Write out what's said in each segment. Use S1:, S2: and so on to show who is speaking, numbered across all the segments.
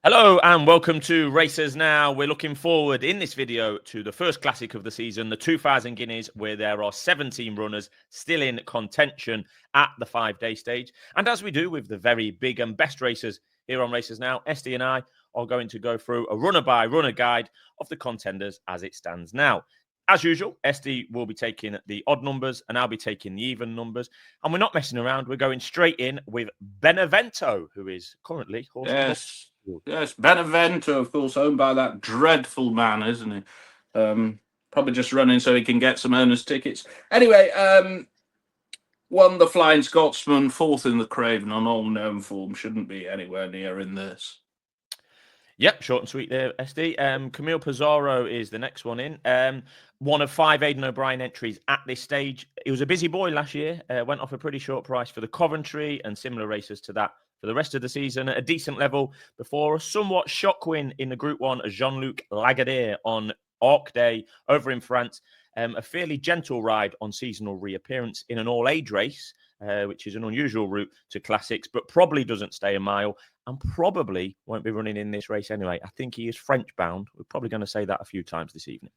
S1: Hello and welcome to Racers Now. We're looking forward in this video to the first classic of the season, the 2000 Guineas, where there are 17 runners still in contention at the 5-day stage. And as we do with the very big and best racers here on Racers Now, SD and I are going to go through a runner-by-runner guide of the contenders as it stands now. As usual, SD will be taking the odd numbers and I'll be taking the even numbers. And we're not messing around. We're going straight in with Benevento, who is currently horse.
S2: Yes, Benevento, of course, owned by that dreadful man, isn't he? Probably just running so he can get some owners' tickets. Anyway, won the Flying Scotsman, fourth in the Craven on all known form. Shouldn't be anywhere near in this.
S1: Yep, short and sweet there, SD. Camille Pizarro is the next one in. One of 5 Aidan O'Brien entries at this stage. He was a busy boy last year. Went off a pretty short price for the Coventry and similar races to that for the rest of the season at a decent level before a somewhat shock win in the Group 1 as Jean-Luc Lagardère on Arc Day over in France. A fairly gentle ride on seasonal reappearance in an all-age race, which is an unusual route to classics, but probably doesn't stay a mile and probably won't be running in this race anyway. I think he is French-bound. We're probably going to say that a few times this evening.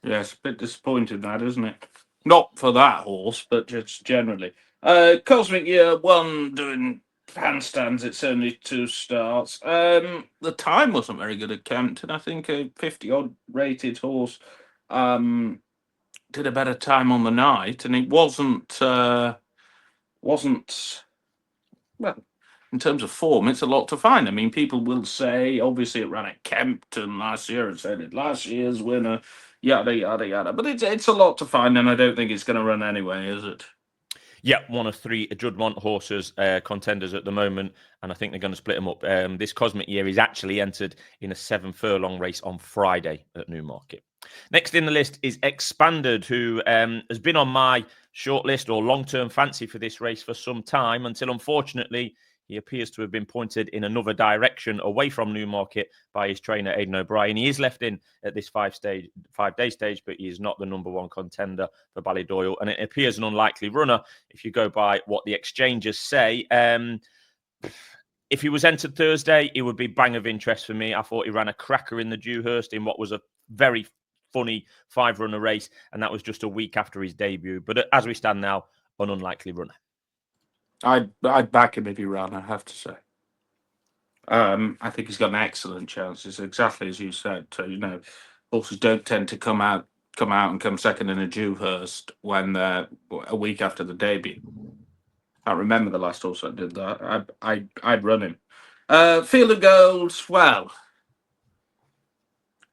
S2: Yes, a bit disappointed that, isn't it? Not for that horse, but just generally. Cosmic Year 1 doing handstands. It's only 2 starts. The time wasn't very good at Kempton. I think a 50-odd rated horse did a better time on the night, and it wasn't well, in terms of form, it's a lot to find. I mean, people will say, obviously, it ran at Kempton last year and said it last year's winner, yada, yada, yada. But it's a lot to find, and I don't think it's going to run anyway, is it?
S1: Yeah, one of 3 Juddmonte horses contenders at the moment, and I think they're going to split them up. This Cosmic Year is actually entered in a 7-furlong race on Friday at Newmarket. Next in the list is Expanded, who has been on my shortlist or long-term fancy for this race for some time until, unfortunately, he appears to have been pointed in another direction away from Newmarket by his trainer, Aidan O'Brien. He is left in at this 5-day stage, but he is not the number 1 contender for Ballydoyle. And it appears an unlikely runner if you go by what the exchanges say. If he was entered Thursday, it would be bang of interest for me. I thought he ran a cracker in the Dewhurst in what was a very funny 5-runner race, and that was just a week after his debut. But as we stand now, an unlikely runner.
S2: I'd back him if he ran, I have to say. I think he's got an excellent chance. It's exactly as you said. Horses don't tend to come out and come second in a Dewhurst when they're a week after the debut. I can't remember the last horse that did that. I'd run him. Field of Gold, well,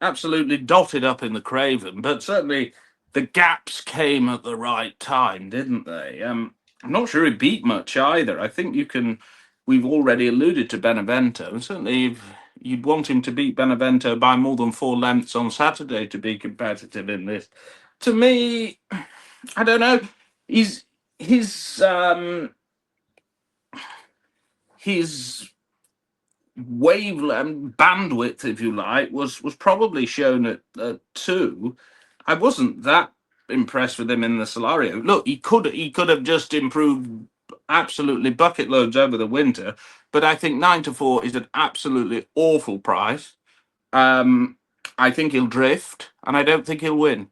S2: absolutely dotted up in the Craven, but certainly the gaps came at the right time, didn't they? I'm not sure he beat much either. I think we've already alluded to Benevento, and certainly you'd want him to beat Benevento by more than 4 lengths on Saturday to be competitive in this. To me, I don't know. His wavelength, bandwidth, if you like, was probably shown at 2. I wasn't that impressed with him in the Solario. Look, he could have just improved absolutely bucket loads over the winter, but I think 9-4 is an absolutely awful price. I think he'll drift, and I don't think he'll win.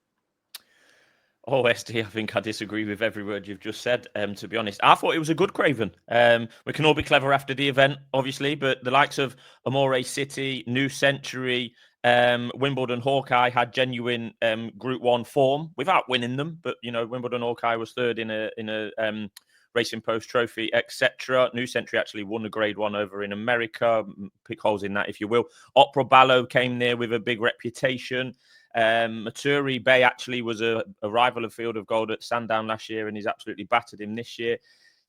S1: Oh, SD, I think I disagree with every word you've just said, to be honest. I thought it was a good Craven. We can all be clever after the event, obviously, but the likes of Amore City, New Century, Wimbledon Hawkeye had genuine Group 1 form without winning them. But, Wimbledon Hawkeye was 3rd in a Racing Post Trophy, etc. New Century actually won the Grade 1 over in America. Pick holes in that, if you will. Opera Ballo came there with a big reputation. Maturi Bay actually was a rival of Field of Gold at Sandown last year, and he's absolutely battered him this year.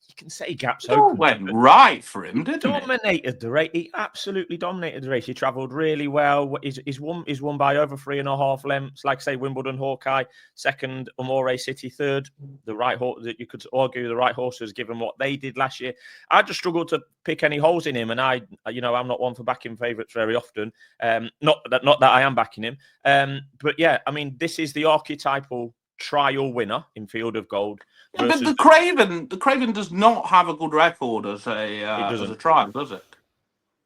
S1: You can say gaps open.
S2: Went right for him, didn't it?
S1: Dominated the race. He absolutely dominated the race. He travelled really well. He's won by over 3.5 lengths. Like I say, Wimbledon Hawkeye, 2nd, Amore City 3rd. The right horse, that you could argue the right horses given what they did last year. I just struggled to pick any holes in him, and I'm not one for backing favourites very often. Not that I am backing him. But yeah, I mean, this is the archetypal trial winner in Field of Gold.
S2: Yeah, but the Craven does not have a good record as a trial, does it?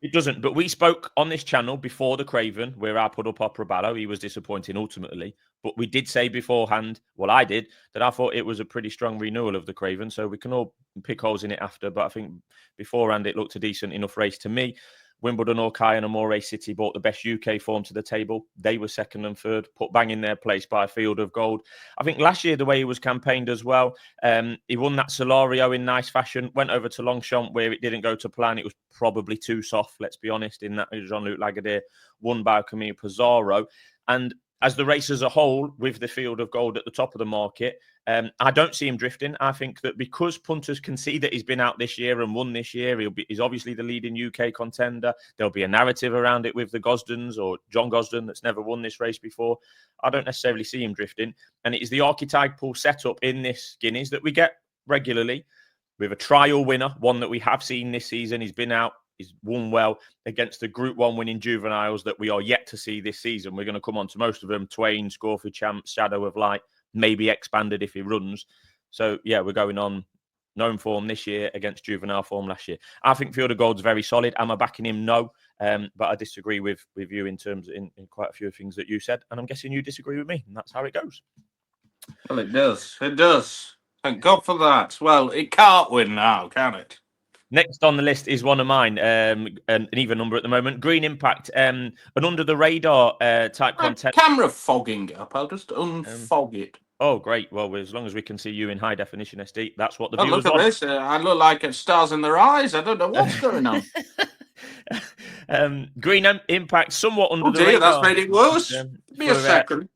S1: It doesn't. But we spoke on this channel before the Craven, where I put up Opraballo. He was disappointing ultimately. But we did say beforehand, well, I did, that I thought it was a pretty strong renewal of the Craven. So we can all pick holes in it after. But I think beforehand, it looked a decent enough race to me. Wimbledon, Hawkeye, and Amore City brought the best UK form to the table. They were second and third, put bang in their place by a field of gold. I think last year, the way he was campaigned as well, he won that Solario in nice fashion, went over to Longshot where it didn't go to plan. It was probably too soft, let's be honest, in that Jean-Luc Lagardère won by Camille Pizarro. And as the race as a whole, with the field of gold at the top of the market, I don't see him drifting. I think that because punters can see that he's been out this year and won this year, he's obviously the leading UK contender. There'll be a narrative around it with the Gosdens or John Gosden that's never won this race before. I don't necessarily see him drifting. And it is the archetypal setup in this Guineas that we get regularly with a trial winner, one that we have seen this season. He's been out. He's won well against the Group 1 winning juveniles that we are yet to see this season. We're going to come on to most of them. Twain, Scorphy Champ, Shadow of Light, maybe expanded if he runs. So, yeah, we're going on known form this year against juvenile form last year. I think Field of Gold's very solid. Am I backing him? No. But I disagree with you in terms in quite a few things that you said. And I'm guessing you disagree with me. And that's how it goes.
S2: Well, it does. It does. Thank God for that. Well, it can't win now, can it?
S1: Next on the list is one of mine, an even number at the moment. Green Impact, an under the radar type content.
S2: Camera fogging up. I'll just unfog it.
S1: Oh, great. Well, as long as we can see you in high definition SD, that's what the
S2: viewers want. Look at this. I look like it stars in their eyes. I don't know what's going on.
S1: Green Impact, somewhat under the radar.
S2: That's made it worse. Give me a second.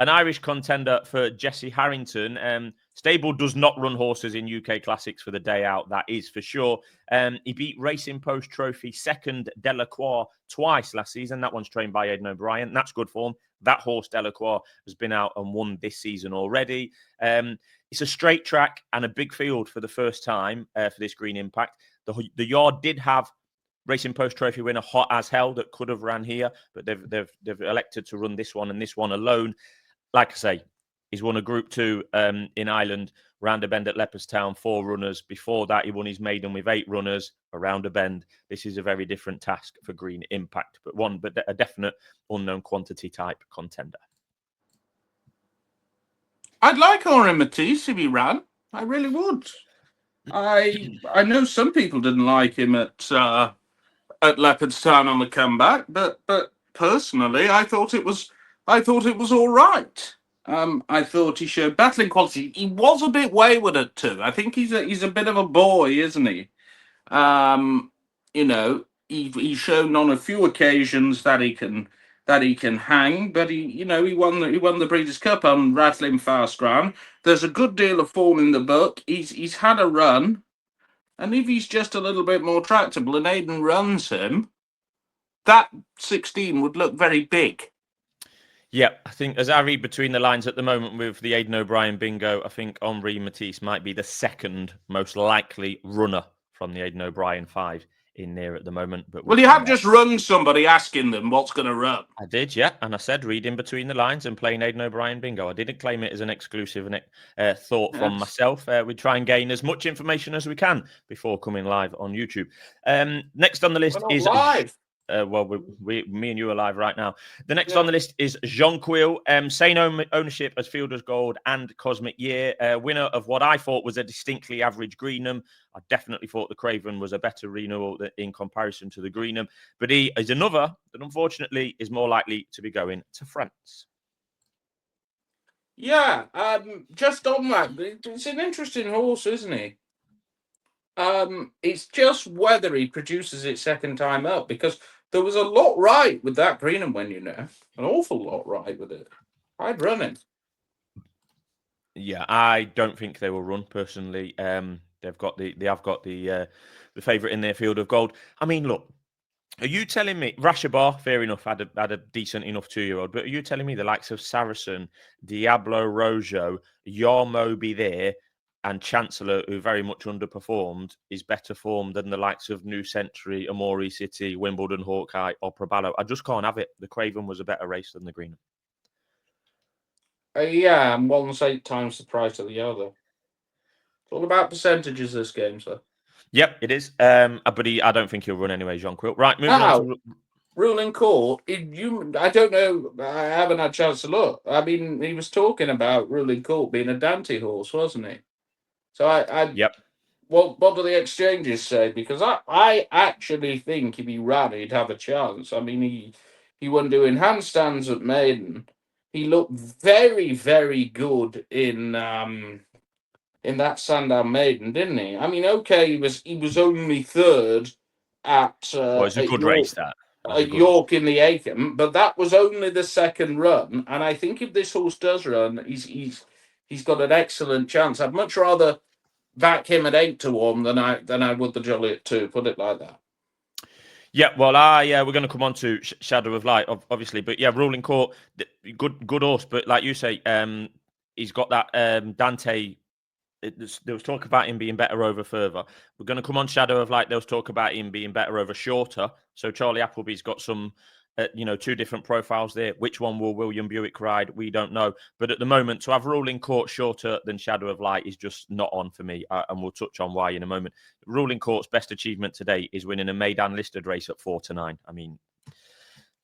S1: An Irish contender for Jesse Harrington. Stable does not run horses in UK Classics for the day out, that is for sure. He beat Racing Post Trophy second Delacroix twice last season. That one's trained by Aidan O'Brien. That's good form. That horse, Delacroix, has been out and won this season already. It's a straight track and a big field for the first time for this Green Impact. The yard did have Racing Post Trophy winner Hot as Hell that could have ran here, but they've elected to run this one and this one alone. Like I say, he's won a Group 2 in Ireland, round a bend at Leopardstown, 4 runners. Before that, he won his maiden with 8 runners around a bend. This is a very different task for Green Impact, but a definite unknown quantity type contender.
S2: I'd like Henri Matisse if he ran. I really would. I know some people didn't like him at Leopardstown on the comeback, but personally, I thought it was all right. I thought he showed battling quality. He was a bit wayward at 2. I think he's a bit of a boy, isn't he? He's shown on a few occasions that he can hang, but he won the Breeders' Cup on rattling fast ground. There's a good deal of form in the book. He's had a run, and if he's just a little bit more tractable and Aidan runs him, that 16 would look very big.
S1: Yeah, I think as I read between the lines at the moment with the Aidan O'Brien bingo, I think Henri Matisse might be the second most likely runner from the Aidan O'Brien 5 in there at the moment. But
S2: you have just rung somebody asking them what's going to run.
S1: I did, yeah, and I said reading between the lines and playing Aidan O'Brien bingo. I didn't claim it as an exclusive thought from myself. We try and gain as much information as we can before coming live on YouTube. Next on the list is
S2: live.
S1: Me and you are live right now. The next on the list is Jonquil. Same ownership as Fielder's Gold and Cosmic Year. Winner of what I thought was a distinctly average Greenham. I definitely thought the Craven was a better renewal in comparison to the Greenham. But he is another that unfortunately is more likely to be going to France.
S2: Yeah, just on that, it's an interesting horse, isn't he? It's just whether he produces it second time up, because there was a lot right with that Greenham when an awful lot right with it. I'd run it.
S1: Yeah, I don't think they will run personally. They have got the favourite in their Field of Gold. I mean, look, are you telling me Rashabar? Fair enough, had a decent enough 2-year-old, but are you telling me the likes of Saracen, Diablo Rojo, Yarmobi there, and Chancellor, who very much underperformed, is better formed than the likes of New Century, Amore City, Wimbledon, Hawkeye, or Proballo? I just can't have it. The Craven was a better race than the Greenham.
S2: Yeah, and one's 8 times the price of the other. It's all about percentages this game, sir.
S1: Yep, it is. But I don't think he'll run anyway, Jean Quill. Right, moving on
S2: Now,
S1: to.
S2: ruling court, I don't know, I haven't had a chance to look. I mean, he was talking about ruling court being a Dante horse, wasn't he? So
S1: Yep.
S2: what do the exchanges say? Because I actually think if he ran, he'd have a chance. I mean, he wasn't doing handstands at Maiden. He looked very, very good in that Sandown Maiden, didn't he? I mean, okay, he was only third at
S1: Well, it's a good
S2: York
S1: race, that. It was a good race.
S2: York in the Acomb, but that was only the second run. And I think if this horse does run, he's got an excellent chance. I'd much rather back him at 8-1 than I would the Jolly at 2. Put it like that.
S1: Yeah, well, we're going to come on to Shadow of Light, obviously, but yeah, ruling court, good horse, but like you say, he's got that Dante. There was talk about him being better over further. We're going to come on Shadow of Light. There was talk about him being better over shorter. So Charlie Appleby's got some, two different profiles there. Which one will William Buick ride? We don't know. But at the moment, to have ruling court shorter than Shadow of Light is just not on for me. And we'll touch on why in a moment. Ruling court's best achievement today is winning a Maidan listed race at 4-9. I mean,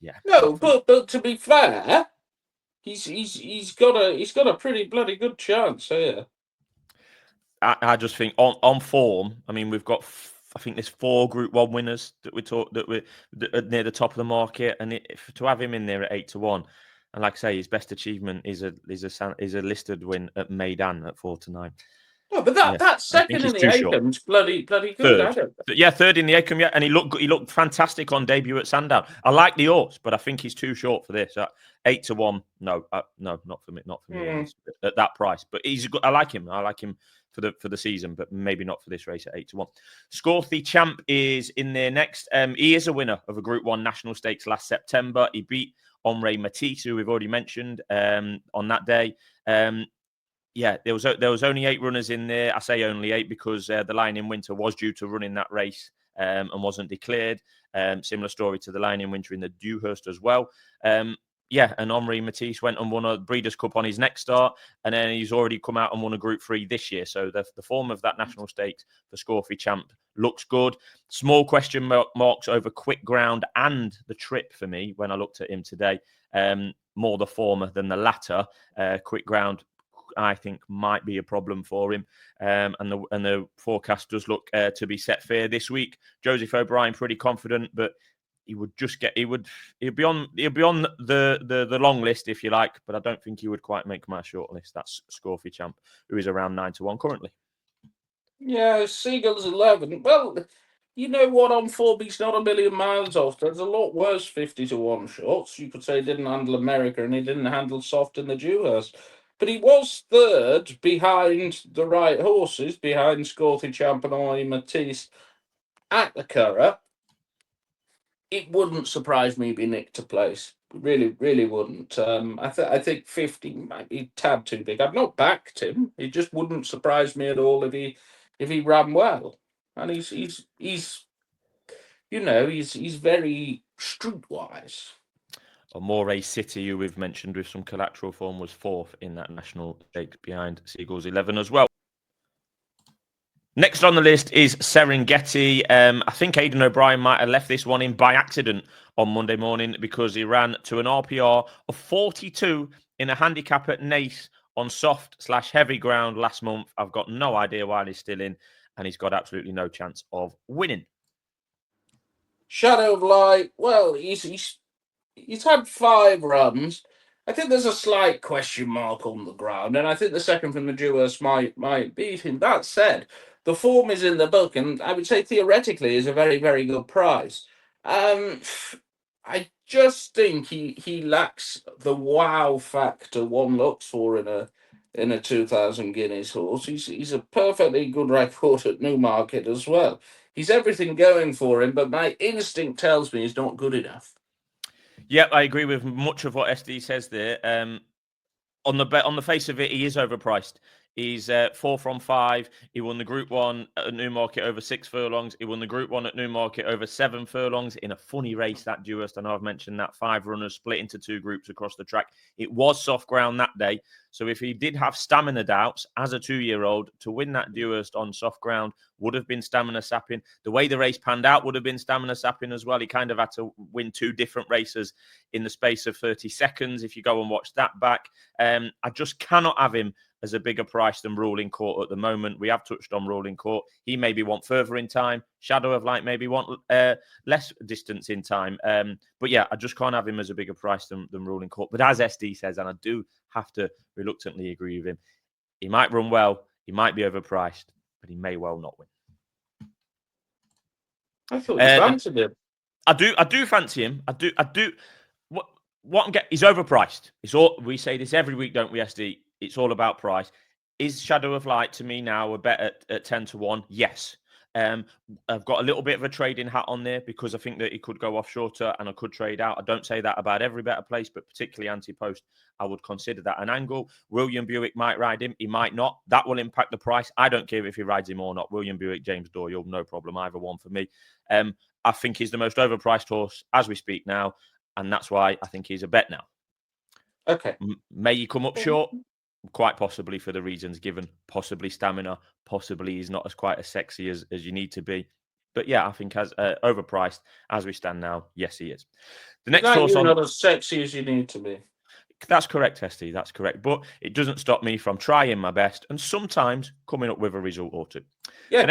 S1: yeah.
S2: No, but to be fair, he's got a pretty bloody good chance here.
S1: I just think on form, I mean, we've got, I think there's 4 Group 1 winners that we're near the top of the market, and to have him in there at 8-1, and like I say, his best achievement is a listed win at Maidan at 4-9.
S2: No, but that second in the Acom's bloody good.
S1: Third. Yeah, third in the Acomb, yeah, and he looked fantastic on debut at Sandown. I like the horse, but I think he's too short for this. 8-1, no, not for me, at that price. But he's good. I like him. I like him for the season, but maybe not for this race at 8-1. Scorthy Champ is in there next. He is a winner of a Group 1 National Stakes last September. He beat Henri Matisse, who we've already mentioned on that day. Yeah, there was only 8 runners in there. I say only 8 because the Lion in Winter was due to run in that race and wasn't declared. Similar story to the Lion in Winter in the Dewhurst as well. Yeah, and Henri Matisse went and won a Breeders' Cup on his next start, and then he's already come out and won a Group 3 this year. So the form of that National Stakes for Scorthy Champ looks good. Small question marks over Quick Ground and the Trip for me when I looked at him today. More the former than the latter. Quick Ground, I think, might be a problem for him, and the forecast does look to be set fair this week. Joseph O'Brien pretty confident, but he'll be on the long list if you like, but I don't think he would quite make my short list. That's Scorthy Champ, who is around 9-1 currently.
S2: Yeah, Seagull's 11. Well, you know what? On form, he's not a million miles off. There's a lot worse 50-1 shots. You could say he didn't handle America and he didn't handle soft in the Dewhurst. But he was third behind the right horses, behind Scorthy Champ and Henri Matisse at the Curragh. It wouldn't surprise me if he nicked a place. Really, really wouldn't. I think 50 might be a tad too big. I've not backed him. It just wouldn't surprise me at all if he ran well. And he's very streetwise.
S1: Moray City, who we've mentioned with some collateral form, was 4th in that National Stakes behind Seagull's 11 as well. Next on the list is Serengeti. I think Aidan O'Brien might have left this one in by accident on Monday morning because he ran to an RPR of 42 in a handicap at Naas on soft/heavy ground last month. I've got no idea why he's still in, and he's got absolutely no chance of winning.
S2: Shadow of Light. Well, he's had 5 runs. I think there's a slight question mark on the ground, and I think the second from the Dewhurst might beat him. That said, the form is in the book, and I would say theoretically is a very, very good price. I just think he lacks the wow factor one looks for in a 2,000 Guineas horse. He's a perfectly good record at Newmarket as well. He's everything going for him, but my instinct tells me he's not good enough.
S1: Yep, I agree with much of what SD says there. On the face of it, he is overpriced. He's 4 from 5. He won the Group 1 at Newmarket over 6 furlongs. He won the Group 1 at Newmarket over 7 furlongs in a funny race, that Dewhurst. I know I've mentioned that. 5 runners split into 2 groups across the track. It was soft ground that day. So if he did have stamina doubts as a 2-year-old, to win that Dewhurst on soft ground would have been stamina sapping. The way the race panned out would have been stamina sapping as well. He kind of had to win 2 different races in the space of 30 seconds. If you go and watch that back, I just cannot have him as a bigger price than Ruling Court at the moment. We have touched on Ruling Court. He maybe want further in time. Shadow of Light maybe want less distance in time. But yeah, I just can't have him as a bigger price than Ruling Court. But as SD says, and I do have to reluctantly agree with him, he might run well, he might be overpriced, but he may well not win.
S2: I thought you fancied him.
S1: I do fancy him. I do. What I'm getting, he's overpriced. It's all, we say this every week, don't we, SD? It's all about price. Is Shadow of Light to me now a bet at 10 to 1? Yes. I've got a little bit of a trading hat on there because I think that he could go off shorter and I could trade out. I don't say that about every better place, but particularly anti-post, I would consider that an angle. William Buick might ride him. He might not. That will impact the price. I don't care if he rides him or not. William Buick, James Doyle, no problem. Either one for me. I think he's the most overpriced horse as we speak now. And that's why I think he's a bet now.
S2: Okay.
S1: May he come up short? Quite possibly for the reasons given. Possibly stamina. Possibly he's not as quite as sexy as you need to be. But yeah, I think as overpriced as we stand now, yes, he is. The next horse
S2: you're not as sexy as you need to be.
S1: That's correct, Testy. That's correct. But it doesn't stop me from trying my best and sometimes coming up with a result or two.
S2: Yeah,
S1: the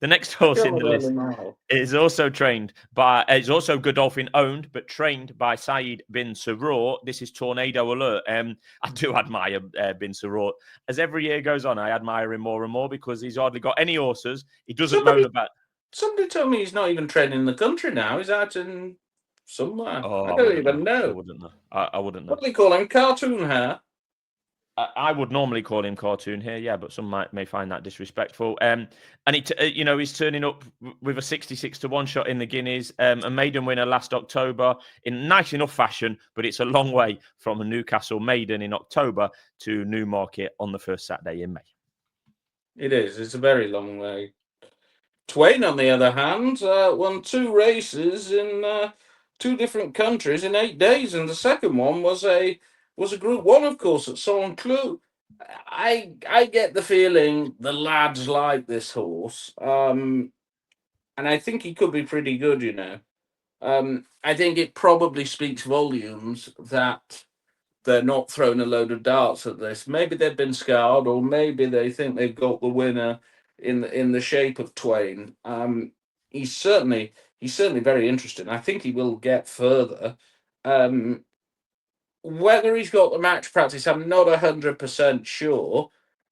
S1: next horse in the list is also trained by, it's also Godolphin owned, but trained by Saeed bin Saror. This is Tornado Alert. I do admire bin Saror. As every year goes on, I admire him more and more because he's hardly got any horses. He doesn't moan about.
S2: Somebody told me he's not even training in the country now. He's out in somewhere.
S1: Oh,
S2: I don't even know.
S1: I wouldn't know. I wouldn't know.
S2: What do they call him? Cartoon hair?
S1: I would normally call him cartoon here, yeah, but some may find that disrespectful. And he's turning up with a 66 to 1 shot in the Guineas, a maiden winner last October in nice enough fashion, but it's a long way from a Newcastle maiden in October to Newmarket on the first Saturday in May.
S2: It is. It's a very long way. Twain, on the other hand, won 2 races in 2 different countries in 8 days, and the second one was a Group 1, of course, at Saint-Cloud. I get the feeling the lads like this horse, and I think he could be pretty good, you know. I think it probably speaks volumes that they're not throwing a load of darts at this. Maybe they've been scarred, or maybe they think they've got the winner in the shape of Twain. He's certainly very interesting. I think he will get further. Whether he's got the match practice, I'm not 100% sure.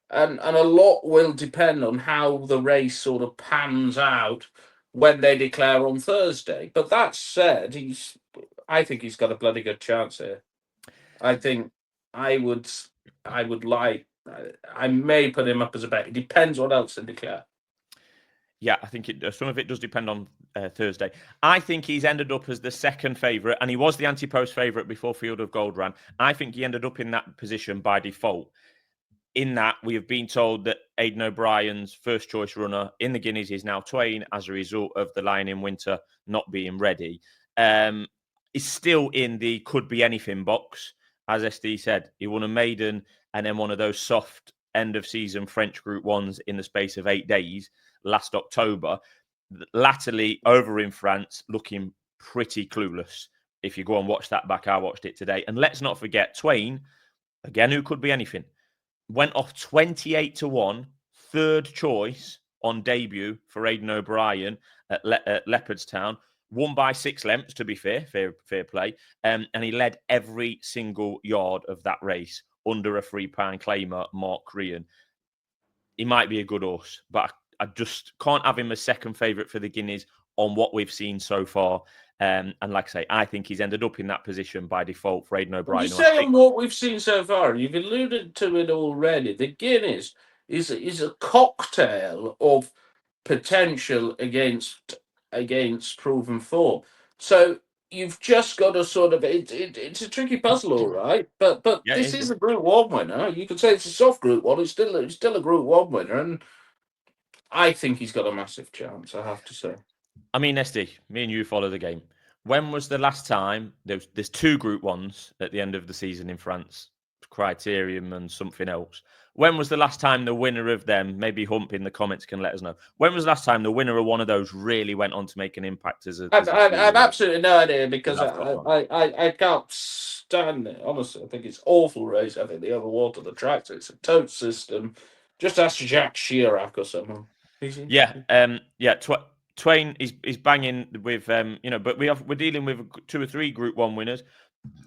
S2: And a lot will depend on how the race sort of pans out when they declare on Thursday. But that said, I think he's got a bloody good chance here. I think I may put him up as a bet. It depends what else they declare.
S1: Yeah, I think some of it does depend on Thursday. I think he's ended up as the second favourite, and he was the anti-post favourite before Field of Gold ran. I think he ended up in that position by default. In that, we have been told that Aidan O'Brien's first choice runner in the Guineas is now Twain as a result of the Lion in Winter not being ready. He's still in the could be anything box. As SD said, he won a maiden and then one of those soft end of season French Group 1s in the space of 8 days last October. Latterly, over in France, looking pretty clueless. If you go and watch that back, I watched it today. And let's not forget, Twain, again, who could be anything, went off 28 to 1, third choice on debut for Aidan O'Brien at Leopardstown. Won by 6 lengths, to be fair play. And he led every single yard of that race under a £3 claimer, Mark Crean. He might be a good horse, but I just can't have him as second favourite for the Guineas on what we've seen so far. And like I say, I think he's ended up in that position by default for Aidan O'Brien.
S2: You say on what we've seen so far, you've alluded to it already. The Guineas is a cocktail of potential against proven form. So you've just got to sort of it's a tricky puzzle, all right. But
S1: Yeah, it
S2: this
S1: is, yeah.
S2: is a Group 1 winner. You could say it's a soft Group 1. It's still a Group 1 winner, and I think he's got a massive chance. I have to say.
S1: I mean, SD, me and you follow the game. When was the last time there's two Group 1s at the end of the season in France, Criterium and something else? When was the last time the winner of them, maybe Hump in the comments can let us know, when was the last time the winner of one of those really went on to make an impact as a
S2: I've
S1: two-year-old?
S2: absolutely no idea because
S1: That's top line.
S2: I can't stand it. Honestly, I think it's awful race. I think they overwater the tracks. It's a tote system. Just ask Jacques Chirac or someone.
S1: Yeah, Twain is banging with but we're dealing with two or three Group 1 winners.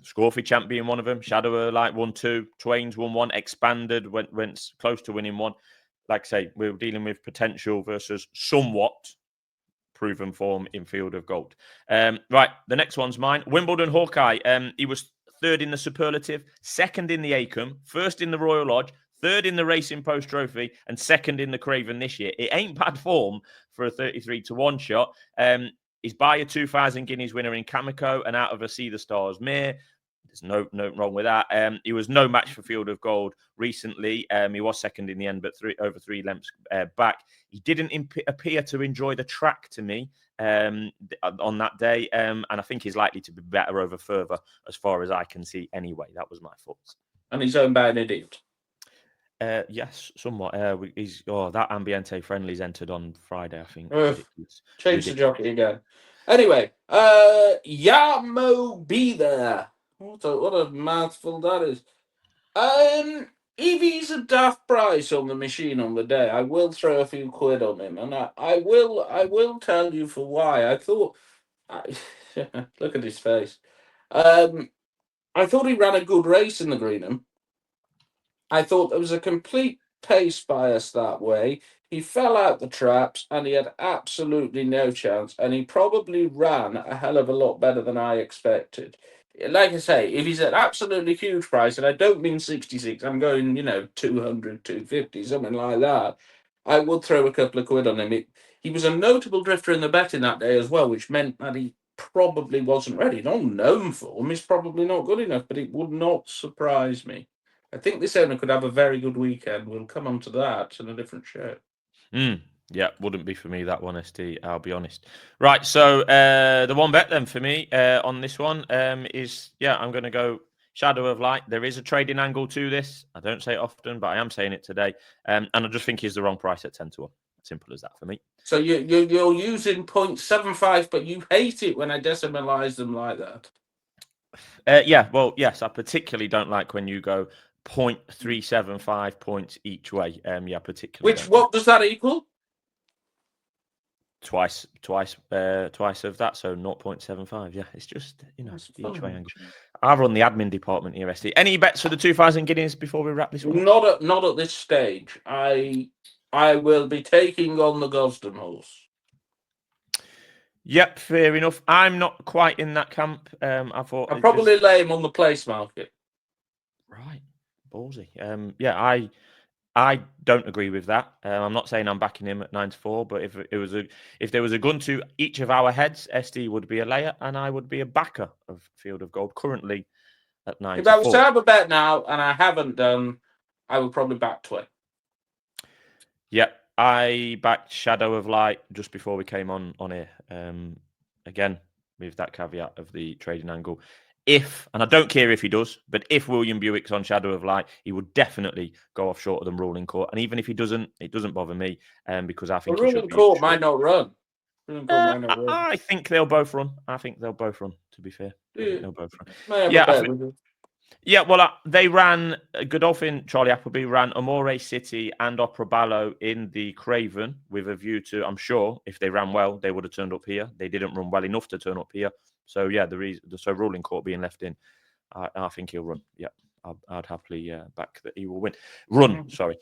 S1: Scorphy Champ being one of them. Shadow like won two. Twain's won one. Expanded went close to winning one. Like I say, we're dealing with potential versus somewhat proven form in Field of Gold. Right, the next one's mine. Wimbledon Hawkeye. He was third in the Superlative, second in the Acom, first in the Royal Lodge, third in the Racing Post Trophy, and second in the Craven this year. It ain't bad form for a 33-1 shot. He's by a 2,000 guineas winner in Kamiko and out of a See the Stars mare. There's no wrong with that. He was no match for Field of Gold recently. He was second in the end, but over 3 lengths back. He didn't appear to enjoy the track to me on that day, and I think he's likely to be better over further as far as I can see anyway. That was my thoughts.
S2: And he's owned by an idiot.
S1: Yes, somewhat. That Ambiente Friendly's entered on Friday, I think.
S2: Change the jockey again. Anyway, Yamo be there. What a mouthful that is. If he's a daft price on the machine on the day, I will throw a few quid on him, and I will tell you for why. I thought, look at his face. I thought he ran a good race in the Greenham. I thought there was a complete pace bias that way. He fell out the traps and he had absolutely no chance. And he probably ran a hell of a lot better than I expected. Like I say, if he's an absolutely huge price, and I don't mean 66, I'm going, 200, 250, something like that, I would throw a couple of quid on him. He was a notable drifter in the betting that day as well, which meant that he probably wasn't ready. Not known for him, he's probably not good enough, but it would not surprise me. I think this owner could have a very good weekend. We'll come on to that in a different show.
S1: Yeah, wouldn't be for me that one, ST. I'll be honest. Right, so the one bet then for me on this one is I'm going to go Shadow of Light. There is a trading angle to this. I don't say it often, but I am saying it today, and I just think he's the wrong price at 10-1. Simple as that for me.
S2: So you're using 0.75, but you hate it when I decimalize them like that.
S1: Yes, I particularly don't like when you go 0.375 points each way. Particularly.
S2: What does that equal?
S1: Twice of that, so 0.75. Yeah, it's just each way angle. I run the admin department here, ST. Any bets for the 2,000 guineas before we wrap this one?
S2: Not at this stage. I will be taking on the Gosden horse.
S1: Yep, fair enough. I'm not quite in that camp. I thought
S2: I'll probably lay him on the place market.
S1: Right, ballsy. I don't agree with that. I'm not saying I'm backing him at 9-4, but if there was a gun to each of our heads, SD would be a layer and I would be a backer of Field of Gold currently at 9-4.
S2: If I was to have a bet now and I haven't done, I would probably back Twain.
S1: Yep, I backed Shadow of Light just before we came on here. Again, with that caveat of the trading angle. And I don't care if he does, but if William Buick's on Shadow of Light, he would definitely go off shorter than Ruling Court. And even if he doesn't, it doesn't bother me because I think
S2: Ruling Court might not run.
S1: I think they'll both run. To be fair. They'll both run. They ran Godolphin, Charlie Appleby ran Amore City and Opera Ballo in the Craven with a view to, I'm sure, if they ran well, they would have turned up here. They didn't run well enough to turn up here. So, Ruling Court being left in, I think he'll run. Yeah, I'd happily back that he will win. Sorry.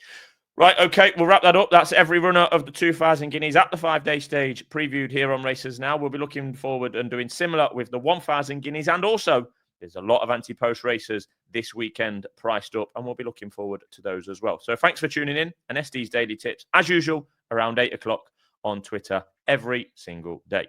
S1: Right, okay, we'll wrap that up. That's every runner of the 2,000 guineas at the 5-day stage previewed here on Racers Now. We'll be looking forward and doing similar with the 1,000 guineas, and also there's a lot of anti-post races this weekend priced up, and we'll be looking forward to those as well. So thanks for tuning in, and SD's Daily Tips, as usual, around 8 o'clock on Twitter every single day.